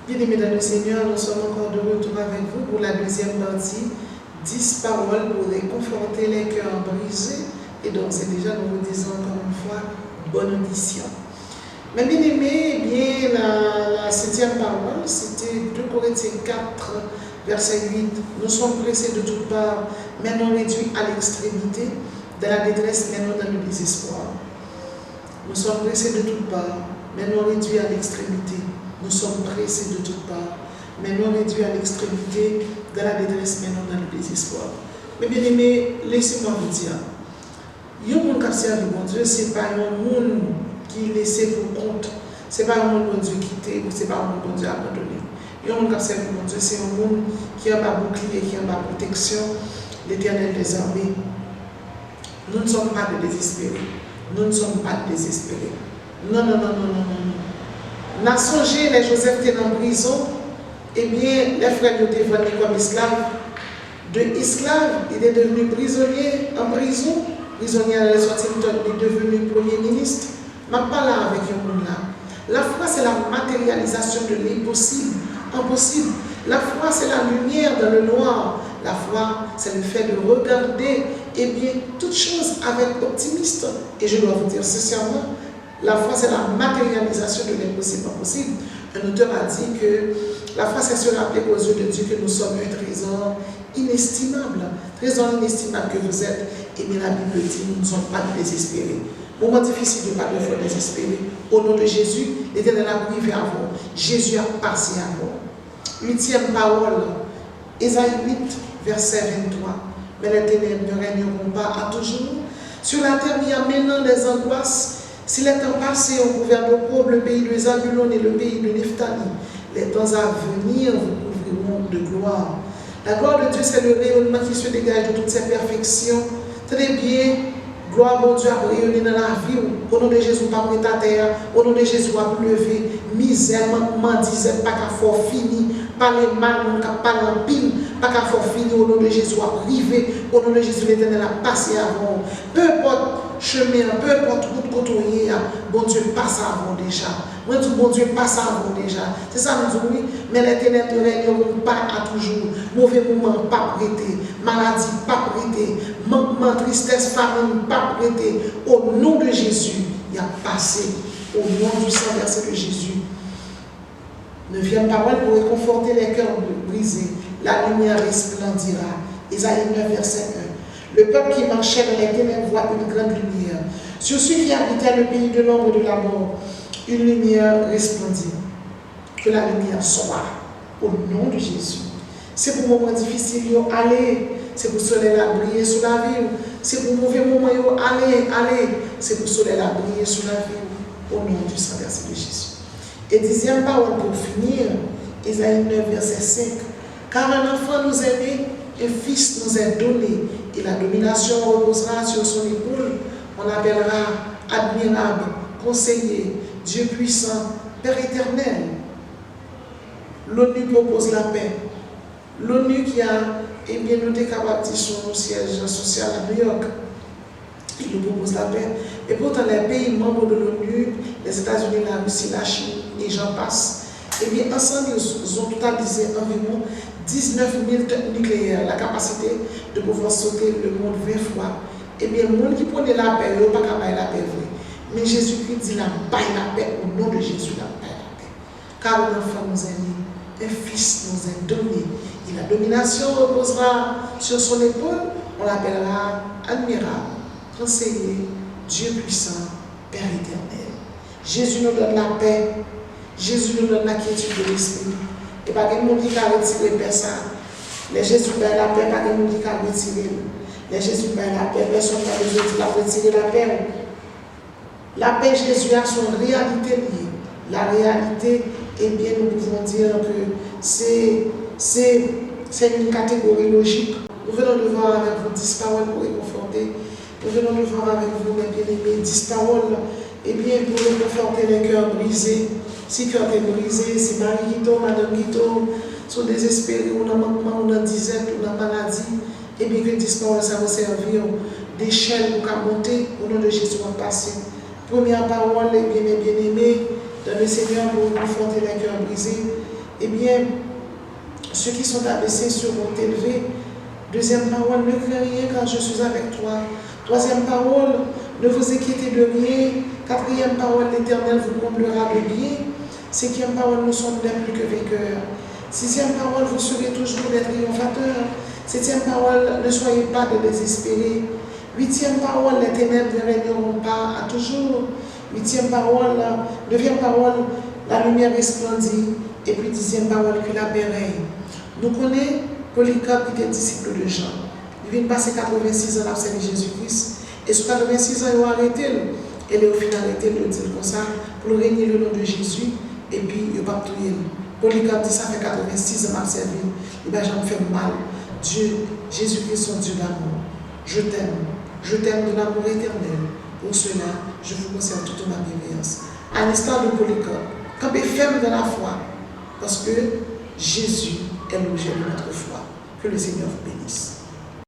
Bien-aimés dans le Seigneur, nous sommes encore de retour avec vous pour la deuxième partie, 10 paroles pour réconforter les cœurs brisés. Et donc, c'est déjà, nous vous disons encore une fois, bonne audition. Mais bien aimés, eh bien, la septième parole, c'était 2 Corinthiens 4, verset 8. Nous sommes pressés de toutes parts, mais non réduits à l'extrémité, de la détresse, mais non dans le désespoir. Nous sommes pressés de toutes parts, mais non réduits à l'extrémité. Nous sommes pressés de toutes parts, mais non réduits à l'extrémité, de la détresse, mais non dans le désespoir. Mais bien aimés, laissez-moi vous dire, il y a un monde qui sert de bon Dieu, ce n'est pas un monde qui est laissé pour compte, ce n'est pas un monde bon Dieu quitté, ce n'est pas un monde bon Dieu abandonné. Il y a un monde qui sert de bon Dieu, c'est un monde qui a ma bouclier, qui a ma protection, l'Éternel des armées. Nous ne sommes pas de désespérés. Nous ne sommes pas désespérés. Non, non, non, non, non, non. On a songé, les Joseph étaient en prison, eh bien, les frères étaient vendus comme esclaves. De esclaves, il est devenu prisonnier en prison. Prisonnier à la sortie, il est devenu premier ministre. Je ne parle pas avec un monde là. La foi, c'est la matérialisation de l'impossible, impossible. La foi, c'est la lumière dans le noir. La foi, c'est le fait de regarder, eh bien, toutes choses avec optimisme. Et je dois vous dire sincèrement, la foi, c'est la matérialisation de l'impossible impossible. Un auteur a dit que la foi, c'est se rappeler aux yeux de Dieu que nous sommes un trésor inestimable. Trésor inestimable que vous êtes. Et bien la Bible dit, nous ne sommes pas désespérés. Moment difficile de ne pas de désespérer. Au nom de Jésus, l'Éternel a privé avant. Jésus a passé avant. 8e parole, Ésaïe 8, verset 23. Mais les ténèbres ne régneront pas à toujours. Sur la terre, il y a maintenant des angoisses. Si les temps passés ont couvert d'opprobre le pays de Zabulon et le pays de Nephtali, les temps à venir vous couvriront de gloire. La gloire de Dieu, c'est le rayonnement qui se dégage de toutes ses perfections. Très bien, gloire mon Dieu a rayonné dans la vie. Au nom de Jésus, pas pour ta terre. Au nom de Jésus, a vous lever. Misère, disait pas qu'à fort fini. Pas les mal, pas la pile. Pas qu'à fort fini. Au nom de Jésus, a privé. Au nom de Jésus, l'Éternel a passé avant. Peu importe chemin, peu importe route côtoyée, bon Dieu passe avant déjà. Moi, tout bon Dieu passe avant déjà. C'est ça, nous disons, oui, mais les ténèbres ne régneront pas à toujours. Mauvais moment, pas prêté. Maladie, pas prêté. Manquement, tristesse, famine, pas prêté. Au nom de Jésus, il a passé. Au nom du sang versé de Jésus. 9e parole pour réconforter les cœurs brisés. La lumière resplendira. Isaïe 9, verset 1. Le peuple qui marchait dans les ténèbres voit une grande lumière. Sur ceux qui habitaient le pays de l'ombre et de la mort, une lumière resplendit. Que la lumière soit au nom de Jésus. C'est pour moments difficiles, allez. C'est pour soleil à briller sur la vie. C'est pour mauvais moments, allez. C'est pour soleil à briller sur la vie. Au nom du sang versé de Jésus. Et 10e parole pour finir, Isaïe 9, verset 5. Car un enfant nous est né, un fils nous est donné, et la domination reposera sur son épaule. On l'appellera admirable, conseiller, Dieu puissant, Père éternel. L'ONU propose la paix. L'ONU qui a, eh bien, nous capable de son siège social à New York, il nous propose la paix. Et pourtant, les pays membres de l'ONU, les États-Unis, la Russie, la Chine, et j'en passe, eh bien, ensemble, ils ont totalisé environ 19 000 tonnes nucléaires, la capacité de pouvoir sauter le monde 20 fois. Eh bien, le monde qui prenait la paix, il n'y a pas qu'à bailler la paix. Mais Jésus-Christ dit la paix au nom de Jésus, la paix. Car un enfant nous est né, un fils nous est donné. Et la domination reposera sur son épaule, on l'appellera admirable, conseiller, Dieu puissant, Père éternel. Jésus nous donne la paix, Jésus nous donne la quiétude de l'esprit. Et pas de monde qui a retiré personne. Les Jésus perd la paix, pas de monde qui a retiré. Les Jésus perd la paix, personne n'a besoin de retirer la paix. La paix, Jésus a son réalité liée. La réalité, eh bien, nous pouvons dire que c'est une catégorie logique. Nous venons de voir avec vous 10 paroles pour réconforter. Nous venons de voir avec vous, mes bien-aimés, 10 paroles, eh bien, pour réconforter les cœurs brisés. Si cœur est brisé, si Marie Guito, Madame Guito sont désespérés, on a manquement, on a disette, on a maladie, et bien que 10 paroles, ça va servir d'échelle pour monter, au nom de Jésus, on passe. Première parole, eh bien, mes bien-aimés, dans le Seigneur pour conforter les cœurs brisés. eh bien, ceux qui sont abaissés seront élevés. Deuxième parole, ne craignez rien car je suis avec toi. Troisième parole, ne vous inquiétez de rien. Quatrième parole, l'Éternel vous comblera de bien. Cinquième parole, nous sommes plus que vainqueurs. Sixième parole, vous serez toujours des triomphateurs. Septième parole, ne soyez pas de désespérés. Huitième parole, les ténèbres ne régneront pas à toujours. Huitième parole, neuvième parole, la lumière resplendit. Et puis dixième parole, que la paix règne. Nous connaissons Polycarpe qui était disciple de Jean. Il vient de passer 86 ans à observer Jésus-Christ. Et sur 86 ans, ils ont arrêté. Et au final, arrêté de le dire comme ça, pour régner le nom de Jésus. Et puis, il n'a pas tout. Polycarpe dit ça fait 86 ans à observer. Il va jamais faire mal. Dieu, Jésus-Christ, son Dieu d'amour. Je t'aime de l'amour éternel. Pour cela, je vous conserve toute ma bienveillance. À l'instar de Polycarpe, campez ferme dans la foi, parce que Jésus est l'objet de notre foi. Que le Seigneur vous bénisse.